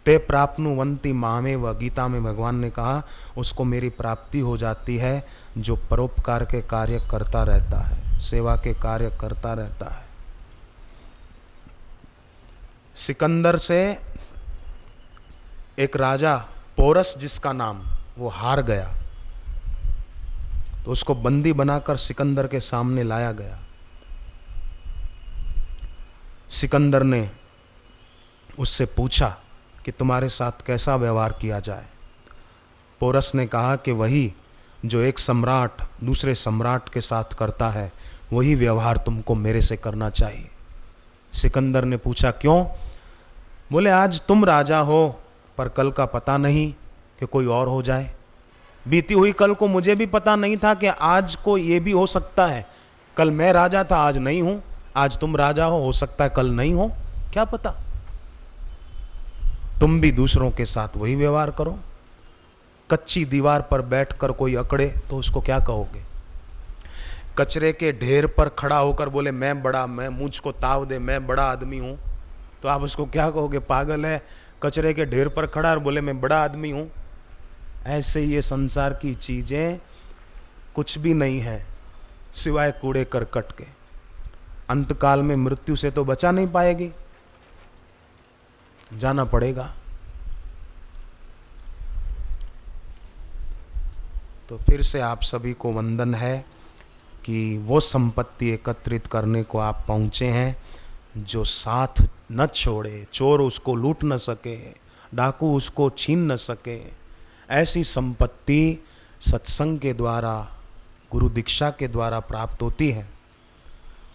ते प्राप्नुवन्ति मामेव, गीता में भगवान ने कहा उसको मेरी प्राप्ति हो जाती है जो परोपकार के कार्य करता रहता है, सेवा के कार्य करता रहता है। सिकंदर से एक राजा पोरस जिसका नाम, वो हार गया, तो उसको बंदी बनाकर सिकंदर के सामने लाया गया। सिकंदर ने उससे पूछा कि तुम्हारे साथ कैसा व्यवहार किया जाए। पोरस ने कहा कि वही जो एक सम्राट दूसरे सम्राट के साथ करता है, वही व्यवहार तुमको मेरे से करना चाहिए। सिकंदर ने पूछा क्यों? बोले आज तुम राजा हो, पर कल का पता नहीं कि कोई और हो जाए। बीती हुई कल को मुझे भी पता नहीं था कि आज को ये भी हो सकता है। कल मैं राजा था, आज नहीं हूं। आज तुम राजा हो सकता है कल नहीं हो, क्या पता। तुम भी दूसरों के साथ वही व्यवहार करो। कच्ची दीवार पर बैठकर कोई अकड़े तो उसको क्या कहोगे? कचरे के ढेर पर खड़ा होकर बोले मैं बड़ा, मैं मुझको ताव दे, मैं बड़ा आदमी हूं, तो आप उसको क्या कहोगे? पागल है। कचरे के ढेर पर खड़ा और बोले मैं बड़ा आदमी हूं। ऐसे ये संसार की चीजें कुछ भी नहीं है सिवाय कूड़े करकट के। अंतकाल में मृत्यु से तो बचा नहीं पाएगी, जाना पड़ेगा। तो फिर से आप सभी को वंदन है कि वो संपत्ति एकत्रित करने को आप पहुंचे हैं जो साथ न छोड़े, चोर उसको लूट न सके, डाकू उसको छीन न सके। ऐसी संपत्ति सत्संग के द्वारा, गुरु दीक्षा के द्वारा प्राप्त होती है।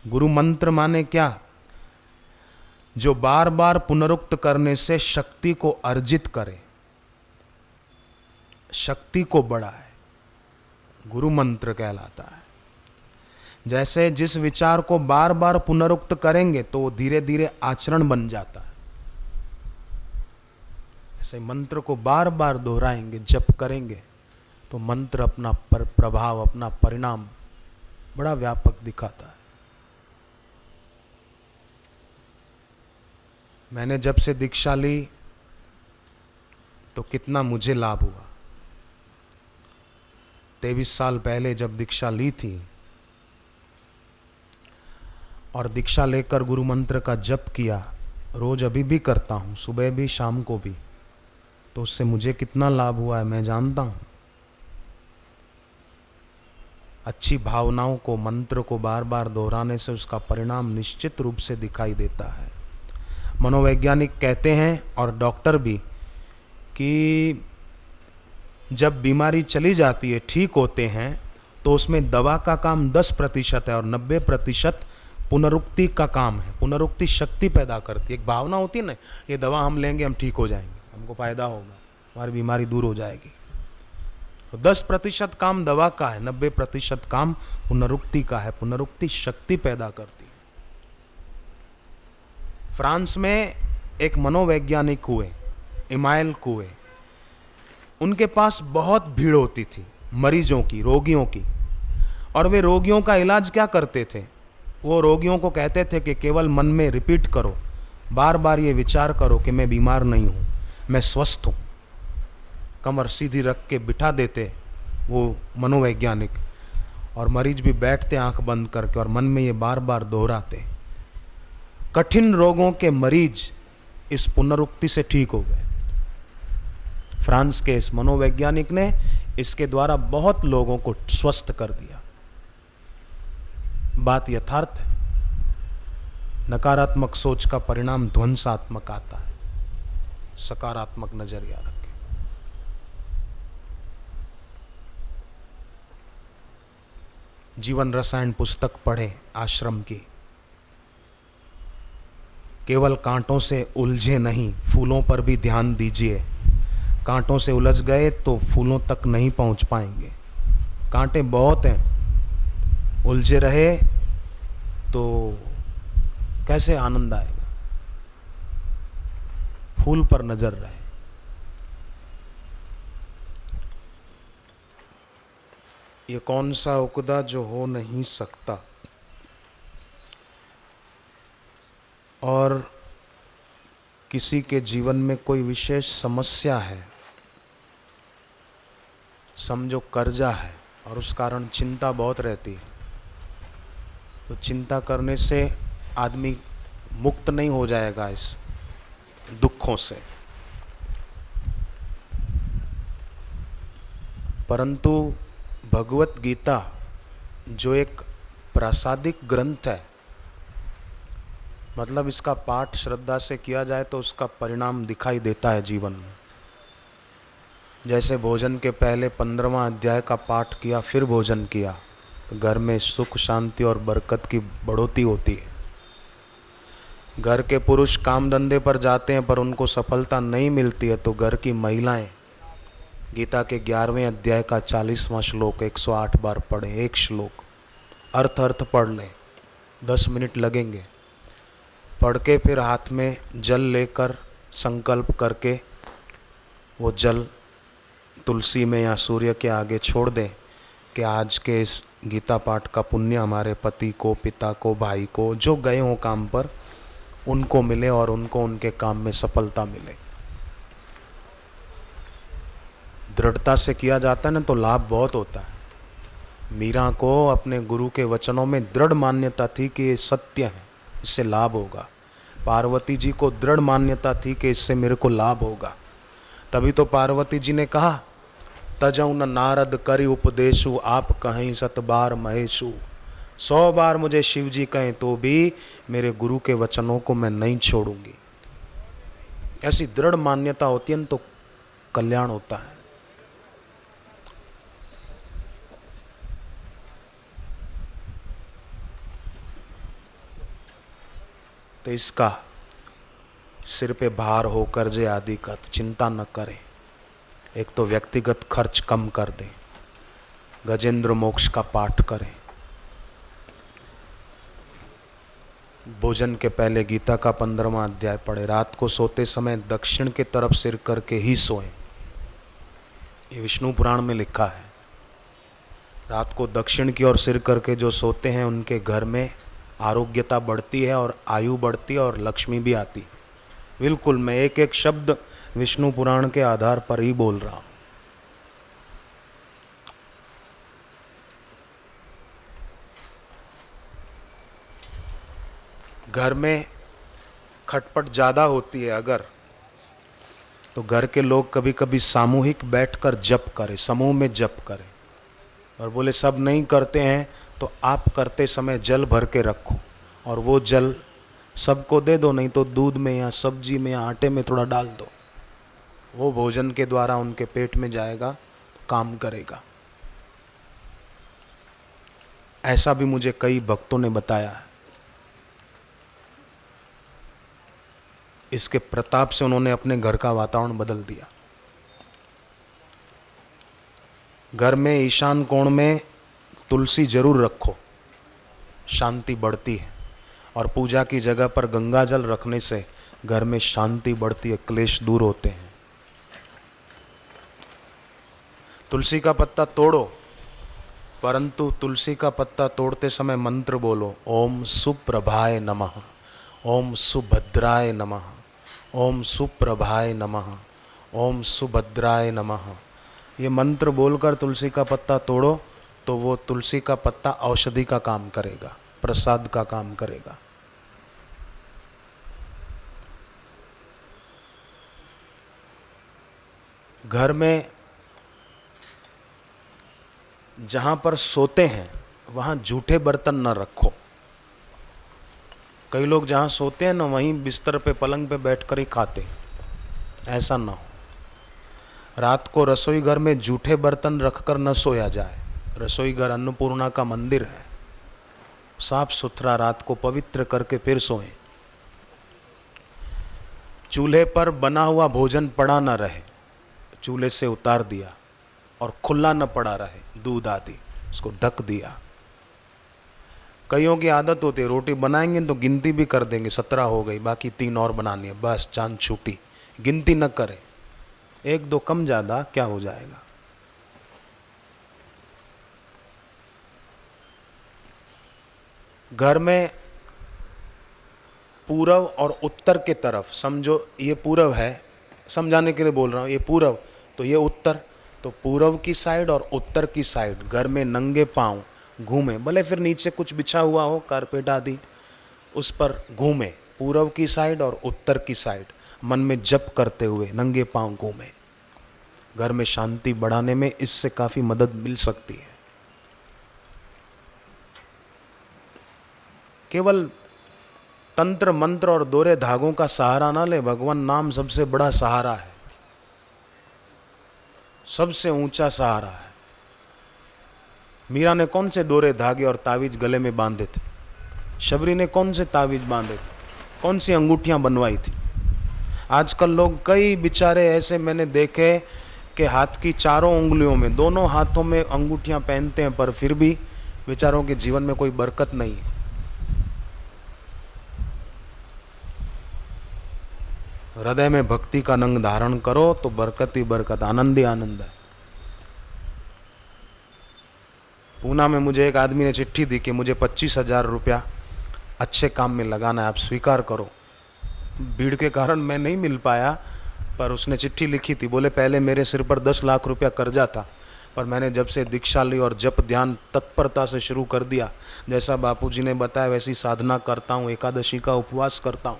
गुरु मंत्र माने क्या? जो बार बार पुनरुक्त करने से शक्ति को अर्जित करे, शक्ति को बढ़ाए, गुरु मंत्र कहलाता है। जैसे जिस विचार को बार बार पुनरुक्त करेंगे तो वो धीरे धीरे आचरण बन जाता है, ऐसे मंत्र को बार बार दोहराएंगे, जप करेंगे तो मंत्र अपना प्रभाव, अपना परिणाम बड़ा व्यापक दिखाता है। मैंने जब से दीक्षा ली तो कितना मुझे लाभ हुआ। 23 साल पहले जब दीक्षा ली थी और दीक्षा लेकर गुरु मंत्र का जप किया, रोज अभी भी करता हूँ, सुबह भी शाम को भी, तो उससे मुझे कितना लाभ हुआ है मैं जानता हूँ। अच्छी भावनाओं को, मंत्र को बार बार दोहराने से उसका परिणाम निश्चित रूप से दिखाई देता है। मनोवैज्ञानिक कहते हैं और डॉक्टर भी कि जब बीमारी चली जाती है, ठीक होते हैं, तो उसमें दवा का काम 10% है और 90% पुनरुक्ति का काम है। पुनरुक्ति शक्ति पैदा करती है। एक भावना होती है ना, ये दवा हम लेंगे हम ठीक हो जाएंगे, हमको फायदा होगा, हमारी बीमारी दूर हो जाएगी। तो 10% काम दवा का है, 90% काम पुनरुक्ति का है। पुनरुक्ति शक्ति पैदा करती है। फ्रांस में एक मनोवैज्ञानिक हुए, इमाइल कुए, उनके पास बहुत भीड़ होती थी मरीजों की, रोगियों की, और वे रोगियों का इलाज क्या करते थे? वो रोगियों को कहते थे कि केवल मन में रिपीट करो, बार बार ये विचार करो कि मैं बीमार नहीं हूँ, मैं स्वस्थ हूँ। कमर सीधी रख के बिठा देते वो मनोवैज्ञानिक, और मरीज भी बैठते आंख बंद करके और मन में ये बार बार दोहराते। कठिन रोगों के मरीज इस पुनरुक्ति से ठीक हो गए। फ्रांस के इस मनोवैज्ञानिक ने इसके द्वारा बहुत लोगों को स्वस्थ कर दिया। बात यथार्थ है। नकारात्मक सोच का परिणाम ध्वंसात्मक आता है। सकारात्मक नजरिया रखें। जीवन रसायन पुस्तक पढ़ें आश्रम की। केवल कांटों से उलझे नहीं, फूलों पर भी ध्यान दीजिए। कांटों से उलझ गए तो फूलों तक नहीं पहुंच पाएंगे। कांटे बहुत हैं, उलझे रहे तो कैसे आनंद आएगा? फूल पर नजर रहे। ये कौन सा उकदा जो हो नहीं सकता, और किसी के जीवन में कोई विशेष समस्या है, समझो कर्जा है और उस कारण चिंता बहुत रहती है, तो चिंता करने से आदमी मुक्त नहीं हो जाएगा इस दुखों से। परंतु भगवत गीता जो एक प्रासादिक ग्रंथ है, मतलब इसका पाठ श्रद्धा से किया जाए तो उसका परिणाम दिखाई देता है जीवन में। जैसे भोजन के पहले 15वां अध्याय का पाठ किया, फिर भोजन किया, तो घर में सुख शांति और बरकत की बढ़ोतरी होती है। घर के पुरुष काम धंधे पर जाते हैं पर उनको सफलता नहीं मिलती है, तो घर की महिलाएं गीता के 11वें अध्याय का 40वां श्लोक 108 बार पढ़ें। एक श्लोक अर्थ पढ़ लें, 10 मिनट लगेंगे। पढ़ के फिर हाथ में जल लेकर संकल्प करके वो जल तुलसी में या सूर्य के आगे छोड़ दें कि आज के इस गीता पाठ का पुण्य हमारे पति को, पिता को, भाई को, जो गए हों काम पर, उनको मिले और उनको उनके काम में सफलता मिले। दृढ़ता से किया जाता है ना तो लाभ बहुत होता है। मीरा को अपने गुरु के वचनों में दृढ़ मान्यता थी कि ये सत्य है, इससे लाभ होगा। पार्वती जी को दृढ़ मान्यता थी कि इससे मेरे को लाभ होगा। तभी तो पार्वती जी ने कहा, तजऊ न नारद करि उपदेशु, आप कहीं 7 बार महेशु। 100 बार मुझे शिव जी कहें तो भी मेरे गुरु के वचनों को मैं नहीं छोड़ूंगी। ऐसी दृढ़ मान्यता होती है तो कल्याण होता है। तो इसका सिर पे भार हो कर्जे आदि का तो चिंता न करें। एक तो व्यक्तिगत खर्च कम कर दें, गजेंद्र मोक्ष का पाठ करें, भोजन के पहले गीता का 15वां अध्याय पढ़े, रात को सोते समय दक्षिण की तरफ सिर करके ही सोएं। ये विष्णु पुराण में लिखा है। रात को दक्षिण की ओर सिर करके जो सोते हैं उनके घर में आरोग्यता बढ़ती है और आयु बढ़ती है और लक्ष्मी भी आती। बिल्कुल मैं एक एक शब्द विष्णु पुराण के आधार पर ही बोल रहा हूं। घर में खटपट ज़्यादा होती है अगर, तो घर के लोग कभी कभी सामूहिक बैठकर जप करें, समूह में जप करें। और बोले सब नहीं करते हैं तो आप करते समय जल भर के रखो और वो जल सबको दे दो, नहीं तो दूध में या सब्जी में या आटे में थोड़ा डाल दो। वो भोजन के द्वारा उनके पेट में जाएगा, काम करेगा। ऐसा भी मुझे कई भक्तों ने बताया है। इसके प्रताप से उन्होंने अपने घर का वातावरण बदल दिया। घर में ईशान कोण में तुलसी जरूर रखो, शांति बढ़ती है। और पूजा की जगह पर गंगा जल रखने से घर में शांति बढ़ती है, क्लेश दूर होते हैं। तुलसी का पत्ता तोड़ो, परंतु तुलसी का पत्ता तोड़ते समय मंत्र बोलो, ओम सुप्रभाय नमः, ओम सुभद्राय नमः, ओम सुप्रभाय नमः, ओम सुभद्राय नमः। ये मंत्र बोलकर तुलसी का पत्ता तोड़ो तो वो तुलसी का पत्ता औषधि का काम करेगा, प्रसाद का काम करेगा। घर में जहाँ पर सोते हैं वहाँ जूठे बर्तन न रखो। कई लोग जहाँ सोते हैं ना वहीं बिस्तर पे पलंग पे बैठकर ही खाते हैं, ऐसा ना हो। रात को रसोई घर में जूठे बर्तन रखकर न सोया जाए। रसोई घर अन्नपूर्णा का मंदिर है, साफ सुथरा रात को पवित्र करके फिर सोएं। चूल्हे पर बना हुआ भोजन पड़ा न रहे, चूल्हे से उतार दिया, और खुला न पड़ा रहे, दूध आदि उसको ढक दिया। कईयों की आदत होती है रोटी बनाएंगे तो गिनती भी कर देंगे, 17 हो गई, बाकी 3 और बनानी है, बस चांद छूटी। गिनती न करें, 1-2 कम ज़्यादा क्या हो जाएगा। घर में पूरब और उत्तर के तरफ, समझो ये पूरब है, समझाने के लिए बोल रहा हूँ, ये पूरब तो ये उत्तर, तो पूरब की साइड और उत्तर की साइड घर में नंगे पांव घूमे, भले फिर नीचे कुछ बिछा हुआ हो कारपेट आदि, उस पर घूमे, पूरब की साइड और उत्तर की साइड मन में जप करते हुए नंगे पांव घूमे। घर में शांति बढ़ाने में इससे काफी मदद मिल सकती है। केवल तंत्र मंत्र और दोहरे धागों का सहारा ना ले, भगवान नाम सबसे बड़ा सहारा है, सबसे ऊंचा सहारा है। मीरा ने कौन से दोहरे धागे और तावीज गले में बांधे थे? शबरी ने कौन से तावीज बांधे थे? कौन सी अंगूठियां बनवाई थी? आजकल लोग कई बेचारे ऐसे मैंने देखे कि हाथ की चारों उंगलियों में, दोनों हाथों में अंगूठियां पहनते हैं, पर फिर भी बेचारों के जीवन में कोई बरकत नहीं है। हृदय में भक्ति का नंग धारण करो तो बरकत ही बरकत, आनंद ही आनंद है। पूना में मुझे एक आदमी ने चिट्ठी दी कि मुझे 25,000 रुपया अच्छे काम में लगाना है, आप स्वीकार करो। भीड़ के कारण मैं नहीं मिल पाया, पर उसने चिट्ठी लिखी थी। बोले पहले मेरे सिर पर 10 लाख रुपया कर्जा था, पर मैंने जब से दीक्षा ली और जप ध्यान तत्परता से शुरू कर दिया, जैसा बापूजी ने बताया वैसी साधना करता हूँ, एकादशी का उपवास करता हूँ।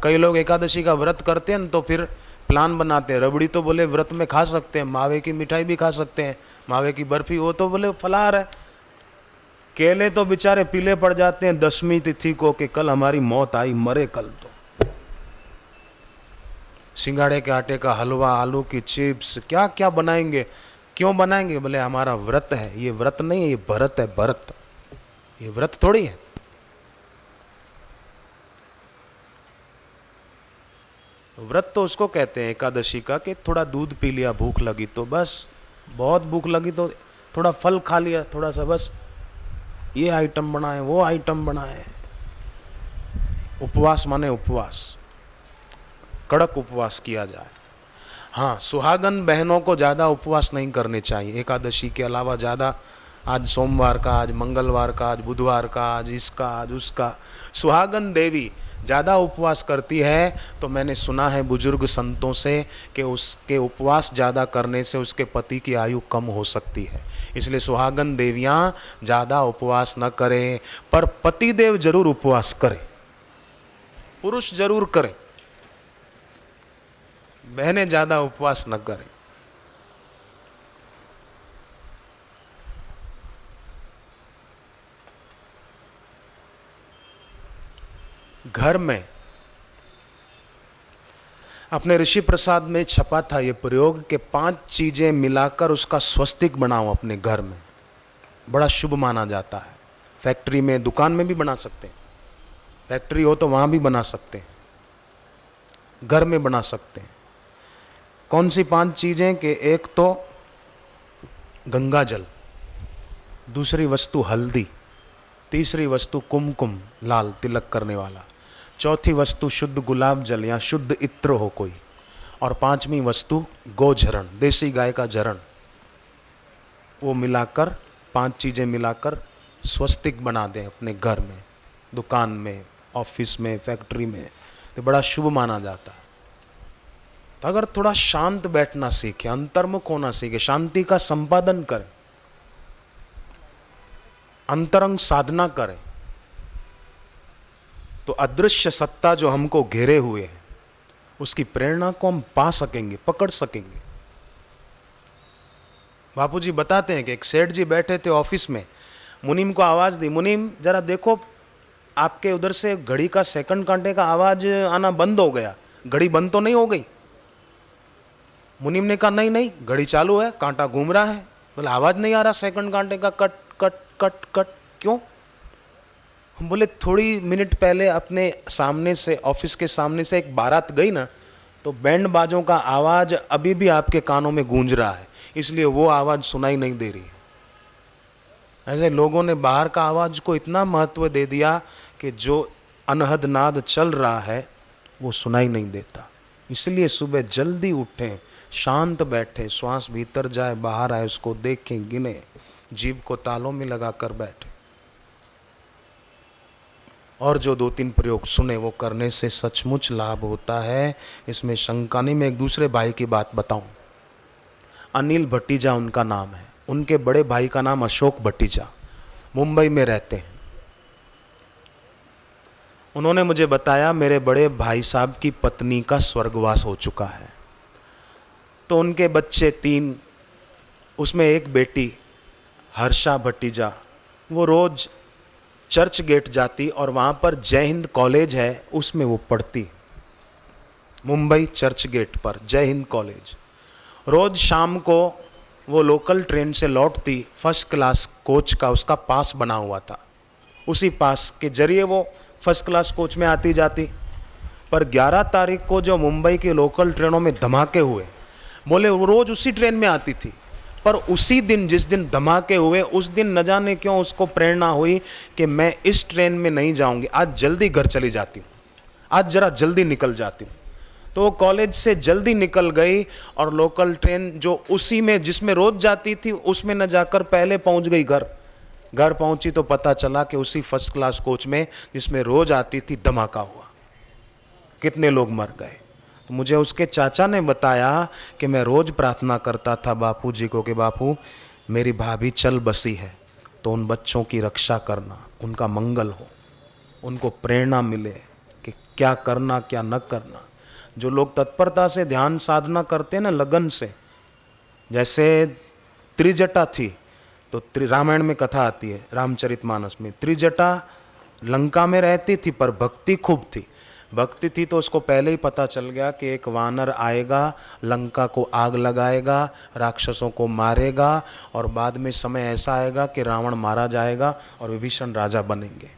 कई लोग एकादशी का व्रत करते हैं तो फिर प्लान बनाते हैं, रबड़ी तो बोले व्रत में खा सकते हैं, मावे की मिठाई भी खा सकते हैं, मावे की बर्फी, वो तो बोले फलाहार है। केले तो बेचारे पीले पड़ जाते हैं 10वीं तिथि को कि कल हमारी मौत आई, मरे कल तो। सिंगाड़े के आटे का हलवा, आलू की चिप्स, क्या क्या बनाएंगे, क्यों बनाएंगे? बोले हमारा व्रत है। ये व्रत नहीं है, ये भरत है, भरत। ये व्रत थोड़ी है। व्रत तो उसको कहते हैं एकादशी का कि थोड़ा दूध पी लिया, भूख लगी तो बस, बहुत भूख लगी तो थोड़ा फल खा लिया, थोड़ा सा बस, ये आइटम बनाए, वो आइटम बनाए। उपवास माने उपवास, कड़क उपवास किया जाए। हाँ, सुहागन बहनों को ज़्यादा उपवास नहीं करने चाहिए एकादशी के अलावा। ज़्यादा आज सोमवार का, आज मंगलवार का, आज बुधवार का, आज इसका, आज उसका। सुहागन देवी ज़्यादा उपवास करती है तो मैंने सुना है बुजुर्ग संतों से कि उसके उपवास ज़्यादा करने से उसके पति की आयु कम हो सकती है। इसलिए सुहागन देवियाँ ज़्यादा उपवास न करें, पर पति देव जरूर उपवास करें, पुरुष जरूर करें, बहनें ज़्यादा उपवास न करें। घर में अपने ऋषि प्रसाद में छपा था ये प्रयोग कि 5 चीजें मिलाकर उसका स्वस्तिक बनाओ अपने घर में, बड़ा शुभ माना जाता है। फैक्ट्री में, दुकान में भी बना सकते हैं, फैक्ट्री हो तो वहां भी बना सकते हैं, घर में बना सकते हैं। कौन सी 5 चीजें? कि एक तो गंगा जल, दूसरी वस्तु हल्दी, तीसरी वस्तु कुमकुम, लाल तिलक करने वाला, चौथी वस्तु शुद्ध गुलाब जल या शुद्ध इत्र हो कोई, और 5वीं वस्तु गोझरण, देसी गाय का झरण। वो मिलाकर 5 चीज़ें मिलाकर स्वस्तिक बना दें अपने घर में, दुकान में, ऑफिस में, फैक्ट्री में, तो बड़ा शुभ माना जाता है। तो अगर थोड़ा शांत बैठना सीखे, अंतर्मुख होना सीखे, शांति का संपादन करें, अंतरंग साधना करें, तो अदृश्य सत्ता जो हमको घेरे हुए है उसकी प्रेरणा को हम पा सकेंगे, पकड़ सकेंगे। बापूजी बताते हैं कि एक सेठ जी बैठे थे ऑफिस में, मुनीम को आवाज दी, मुनीम जरा देखो आपके उधर से घड़ी का सेकंड कांटे का आवाज आना बंद हो गया, घड़ी बंद तो नहीं हो गई? मुनीम ने कहा नहीं नहीं, घड़ी चालू है, कांटा घूम रहा है। बोले आवाज नहीं आ रहा सेकंड कांटे का, कट कट कट कट, क्यों? हम बोले थोड़ी मिनट पहले अपने सामने से, ऑफिस के सामने से एक बारात गई ना, तो बैंड बाजों का आवाज अभी भी आपके कानों में गूंज रहा है, इसलिए वो आवाज सुनाई नहीं दे रही है। ऐसे लोगों ने बाहर का आवाज को इतना महत्व दे दिया कि जो अनहद नाद चल रहा है वो सुनाई नहीं देता। इसलिए सुबह जल्दी उठें, शांत बैठे, श्वास भीतर जाए बाहर आए उसको देखें, गिने, जीभ को तालों में लगा कर बैठे। और जो 2-3 प्रयोग सुने वो करने से सचमुच लाभ होता है, इसमें शंका नहीं। मैं एक दूसरे भाई की बात बताऊं। अनिल भटीजा उनका नाम है, उनके बड़े भाई का नाम अशोक भटीजा, मुंबई में रहते हैं। उन्होंने मुझे बताया मेरे बड़े भाई साहब की पत्नी का स्वर्गवास हो चुका है, तो उनके बच्चे 3, उसमें एक बेटी हर्षा भटीजा, वो रोज़ चर्च गेट जाती और वहाँ पर जय हिंद कॉलेज है, उसमें वो पढ़ती। मुंबई चर्च गेट पर जय हिंद कॉलेज। रोज़ शाम को वो लोकल ट्रेन से लौटती, फर्स्ट क्लास कोच का उसका पास बना हुआ था, उसी पास के जरिए वो फर्स्ट क्लास कोच में आती जाती। पर 11 तारीख को जो मुंबई की लोकल ट्रेनों में धमाके हुए, बोले वो रोज़ उसी ट्रेन में आती थी, पर उसी दिन जिस दिन धमाके हुए उस दिन न जाने क्यों उसको प्रेरणा हुई कि मैं इस ट्रेन में नहीं जाऊंगी, आज जल्दी घर चली जाती हूँ, आज जरा जल्दी निकल जाती हूँ। तो वो कॉलेज से जल्दी निकल गई और लोकल ट्रेन जो उसी में जिसमें रोज़ जाती थी उसमें न जाकर पहले पहुँच गई घर। घर पहुँची तो पता चला कि उसी फर्स्ट क्लास कोच में जिसमें रोज़ आती थी धमाका हुआ, कितने लोग मर गए। तो मुझे उसके चाचा ने बताया कि मैं रोज़ प्रार्थना करता था बापू जी को कि बापू मेरी भाभी चल बसी है, तो उन बच्चों की रक्षा करना, उनका मंगल हो, उनको प्रेरणा मिले कि क्या करना क्या न करना। जो लोग तत्परता से ध्यान साधना करते हैं ना, लगन से, जैसे त्रिजटा थी, तो रामायण में कथा आती है, रामचरितमानस में, त्रिजटा लंका में रहती थी पर भक्ति खूब थी। भक्ति थी तो उसको पहले ही पता चल गया कि एक वानर आएगा, लंका को आग लगाएगा, राक्षसों को मारेगा और बाद में समय ऐसा आएगा कि रावण मारा जाएगा और विभीषण राजा बनेंगे।